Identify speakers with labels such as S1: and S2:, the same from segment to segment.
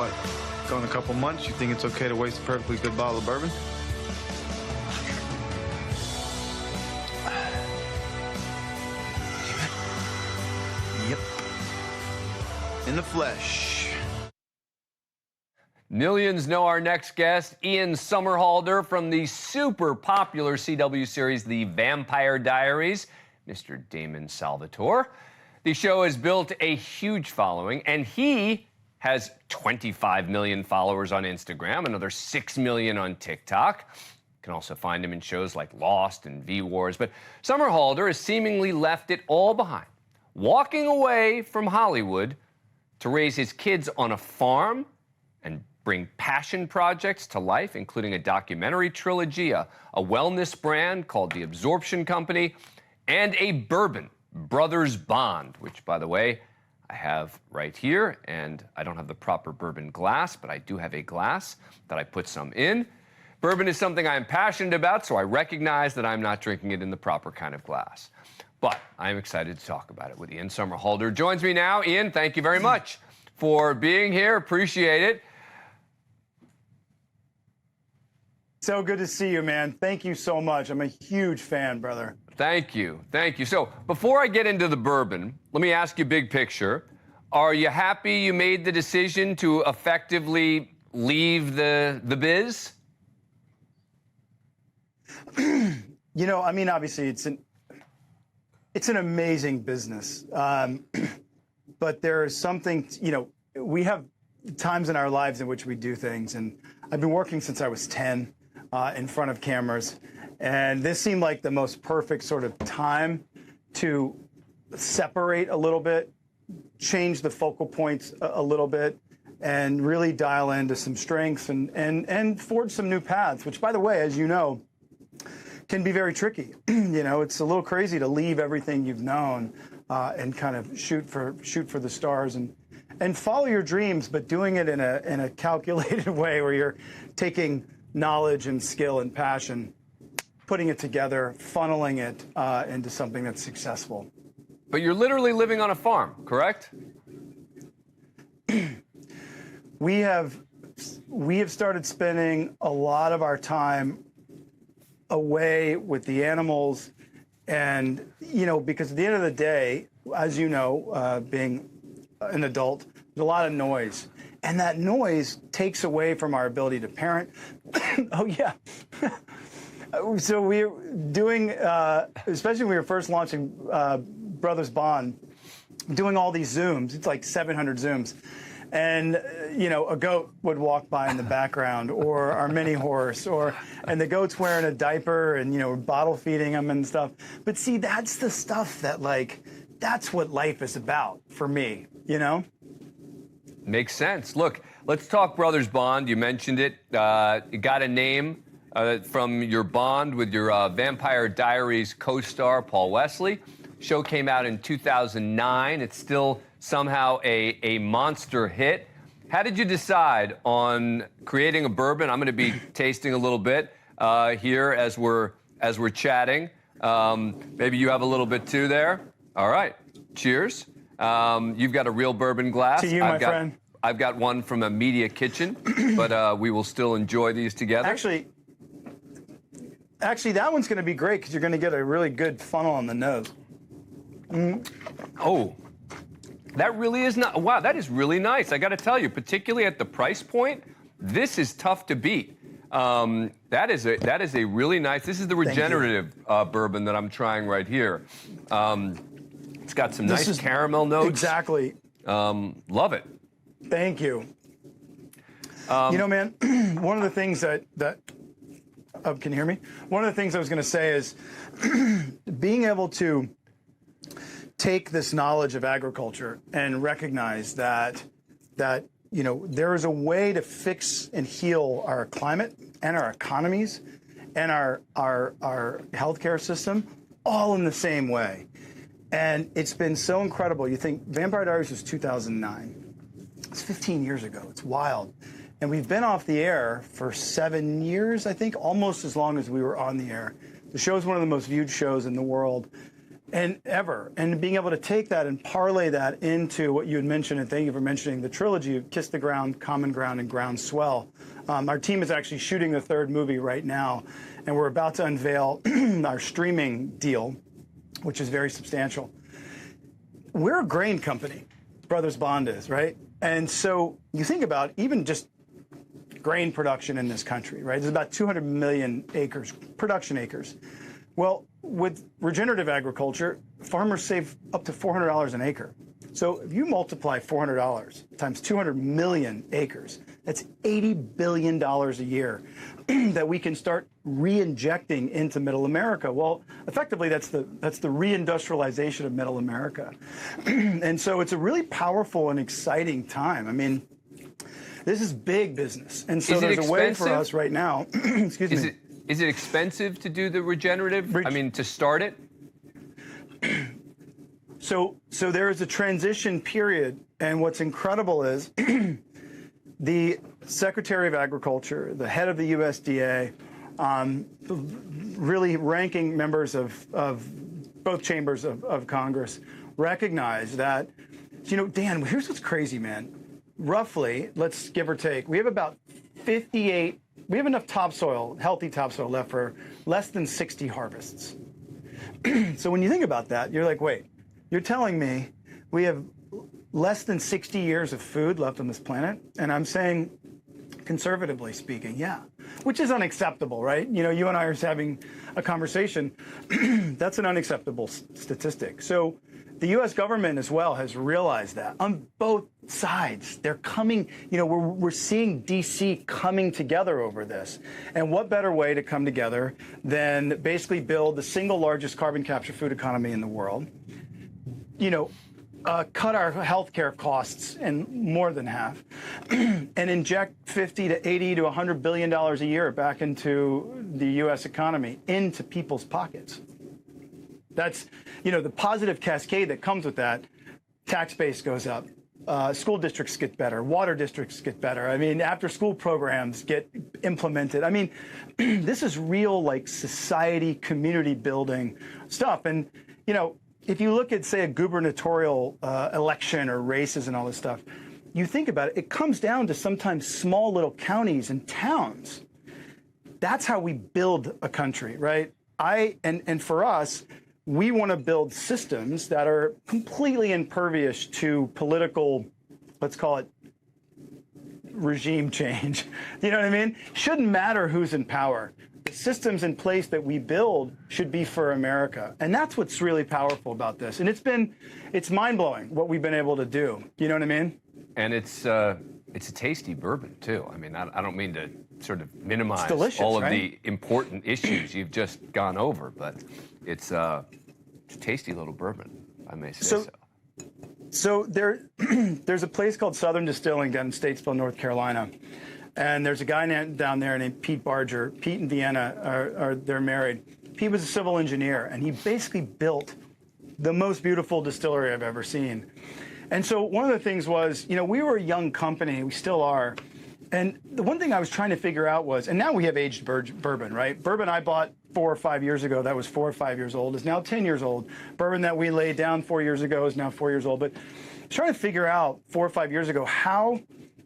S1: What? Gone a couple months, you think it's okay to waste a perfectly good bottle of bourbon? Yep. In the flesh.
S2: Millions know our next guest, Ian Somerhalder, from the super popular CW series, The Vampire Diaries, Mr. Damon Salvatore. The show has built a huge following, and he has 25 million followers on Instagram, another 6 million on TikTok. You can also find him in shows like Lost and V-Wars. But Somerhalder has seemingly left it all behind, walking away from Hollywood to raise his kids on a farm and bring passion projects to life, including a documentary trilogy, a wellness brand called The Absorption Company, and a bourbon, Brothers Bond, which, by the way, I have right here, and I don't have the proper bourbon glass, but I do have a glass that I put some in. Bourbon is something I'm passionate about, so I recognize that I'm not drinking it in the proper kind of glass. But I'm excited to talk about it with Ian Somerhalder. Joins me now. Ian, thank you very much for being here. Appreciate it.
S3: So good to see you, man. Thank you so much. I'm a huge fan, brother.
S2: Thank you. Thank you. So before I get into the bourbon, let me ask you big picture. Are you happy you made the decision to effectively leave the biz?
S3: You know, I mean, obviously it's an amazing business. But there is something, you know, we have times in our lives in which we do things. And I've been working since I was 10 in front of cameras. And this seemed like the most perfect sort of time to separate a little bit, change the focal points a little bit, and really dial into some strengths and forge some new paths, which, by the way, as you know, can be very tricky. You know, it's a little crazy to leave everything you've known and kind of shoot for the stars and follow your dreams, but doing it in a calculated way where you're taking knowledge and skill and passion, putting it together, funneling it into something that's successful.
S2: But you're literally living on a farm, correct?
S3: We have started spending a lot of our time away with the animals, and you know, because at the end of the day, as you know, being an adult, there's a lot of noise, and that noise takes away from our ability to parent. Oh yeah. So we're doing, especially when we were first launching Brothers Bond, doing all these Zooms. It's like 700 Zooms. And, you know, a goat would walk by in the background, or our mini horse, and the goat's wearing a diaper and, you know, bottle feeding him and stuff. But see, that's the stuff that, like, that's what life is about for me, you know?
S2: Makes sense. Look, let's talk Brothers Bond. You mentioned it. You got a name from your bond with your Vampire Diaries co-star, Paul Wesley. Show came out in 2009. It's still somehow a monster hit. How did you decide on creating a bourbon? I'm going to be tasting a little bit here as we're chatting. Maybe you have a little bit too there. All right. Cheers. You've got a real bourbon glass.
S3: To you, my friend.
S2: I've got one from a media kitchen, but we will still enjoy these together.
S3: Actually, that one's going to be great because you're going to get a really good funnel on the nose.
S2: Oh, that really is not. Wow, that is really nice. I got to tell you, particularly at the price point, this is tough to beat. That is a really nice. This is the Regenerative bourbon that I'm trying right here. It's got some nice caramel notes.
S3: Exactly.
S2: Love it.
S3: Thank you. You know, man, one of the things that can you hear me? One of the things I was going to say is being able to take this knowledge of agriculture and recognize that you know, there is a way to fix and heal our climate and our economies and our healthcare system all in the same way. And it's been so incredible. You think Vampire Diaries was 2009. It's 15 years ago. It's wild. And we've been off the air for 7 years, I think, almost as long as we were on the air. The show is one of the most viewed shows in the world. And being able to take that and parlay that into what you had mentioned, and thank you for mentioning the trilogy of Kiss the Ground, Common Ground, and Groundswell. Our team is actually shooting the third movie right now, and we're about to unveil our streaming deal, which is very substantial. We're a grain company, Brothers Bond is, right? And so you think about even just grain production in this country, right? There's about 200 million acres, production acres. Well, with regenerative agriculture, farmers save up to $400 an acre. So if you multiply $400 times 200 million acres, that's $80 billion a year that we can start re-injecting into Middle America. Well, effectively, that's the reindustrialization of Middle America. And so it's a really powerful and exciting time. I mean, this is big business. And so there's a way for us right now. Excuse me.
S2: Is it expensive to do the regenerative? I mean, to start it?
S3: So there is a transition period, and what's incredible is the Secretary of Agriculture, the head of the USDA, really ranking members of both chambers of Congress recognize that, you know, Dan, here's what's crazy, man. Roughly, let's give or take, we have about 58, we have enough topsoil, healthy topsoil left for less than 60 harvests. So when you think about that, you're like, wait, you're telling me we have less than 60 years of food left on this planet? And I'm saying, conservatively speaking, yeah, which is unacceptable, right? You know, you and I are having a conversation. That's an unacceptable statistic. So the U.S. government as well has realized that on both sides. They're coming, you know, we're seeing D.C. coming together over this. And what better way to come together than basically build the single largest carbon capture food economy in the world, you know, cut our healthcare costs in more than half, and inject 50 to 80 to 100 billion dollars a year back into the U.S. economy, into people's pockets. That's, you know, the positive cascade that comes with that. Tax base goes up. School districts get better. Water districts get better. I mean, after school programs get implemented. I mean, this is real, like, society, community building stuff. And, you know, if you look at, say, a gubernatorial election or races and all this stuff, you think about it, it comes down to sometimes small little counties and towns. That's how we build a country, right? And for us, we want to build systems that are completely impervious to political, let's call it, regime change. You know what I mean? Shouldn't matter who's in power. The systems in place that we build should be for America. And that's what's really powerful about this. And it's mind-blowing what we've been able to do. You know what I mean?
S2: And it's a tasty bourbon, too. I mean, I don't mean to sort of minimize all of the important issues you've just gone over, but it's a tasty little bourbon, I may say so.
S3: So there's a place called Southern Distilling down in Statesville, North Carolina. And there's a guy down there named Pete Barger. Pete and Deanna they're married. Pete was a civil engineer, and he basically built the most beautiful distillery I've ever seen. And so one of the things was, you know, we were a young company, we still are. And the one thing I was trying to figure out was, and now we have aged bourbon, right? Bourbon I bought 4 or 5 years ago, that was 4 or 5 years old, is now 10 years old. Bourbon that we laid down 4 years ago is now 4 years old. But I was trying to figure out 4 or 5 years ago how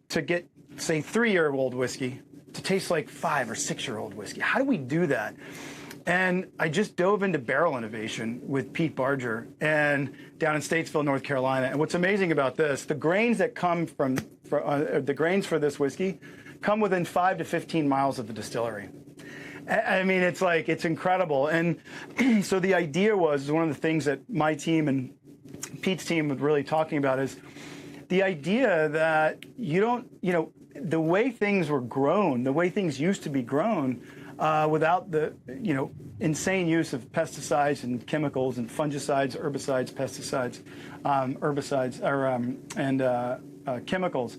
S3: to get, say, 3-year-old whiskey to taste like 5 or 6-year-old whiskey. How do we do that? And I just dove into barrel innovation with Pete Barger and down in Statesville, North Carolina. And what's amazing about this, the grains that come from the grains for this whiskey come within 5 to 15 miles of the distillery. I mean, it's like, it's incredible. And so the idea was, one of the things that my team and Pete's team was really talking about is the idea that you don't, you know, the way things were grown, the way things used to be grown, without the, you know, insane use of pesticides and chemicals and fungicides, herbicides, pesticides, chemicals.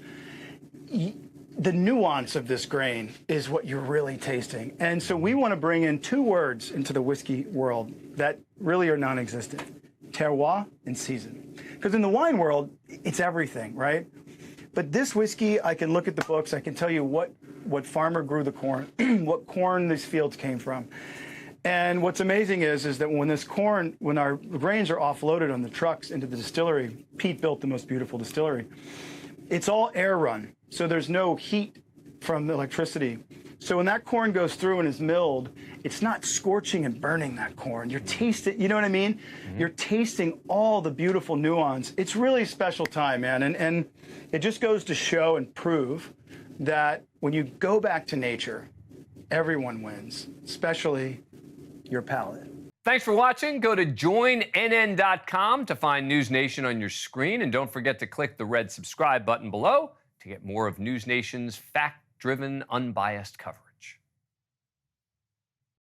S3: The nuance of this grain is what you're really tasting. And so we want to bring in 2 words into the whiskey world that really are non-existent: terroir and season. Because in the wine world, it's everything, right? But this whiskey, I can look at the books, I can tell you what farmer grew the corn, what corn these fields came from. And what's amazing is that when this corn, when our grains are offloaded on the trucks into the distillery, Pete built the most beautiful distillery. It's all air run, so there's no heat from the electricity. So when that corn goes through and is milled, it's not scorching and burning that corn. You're tasting, you know what I mean? You're tasting all the beautiful nuance. It's really a special time, man. And it just goes to show and prove that when you go back to nature, everyone wins, especially your palate.
S2: Thanks for watching. Go to joinnn.com to find NewsNation on your screen. And don't forget to click the red subscribe button below to get more of NewsNation's fact-driven, unbiased coverage.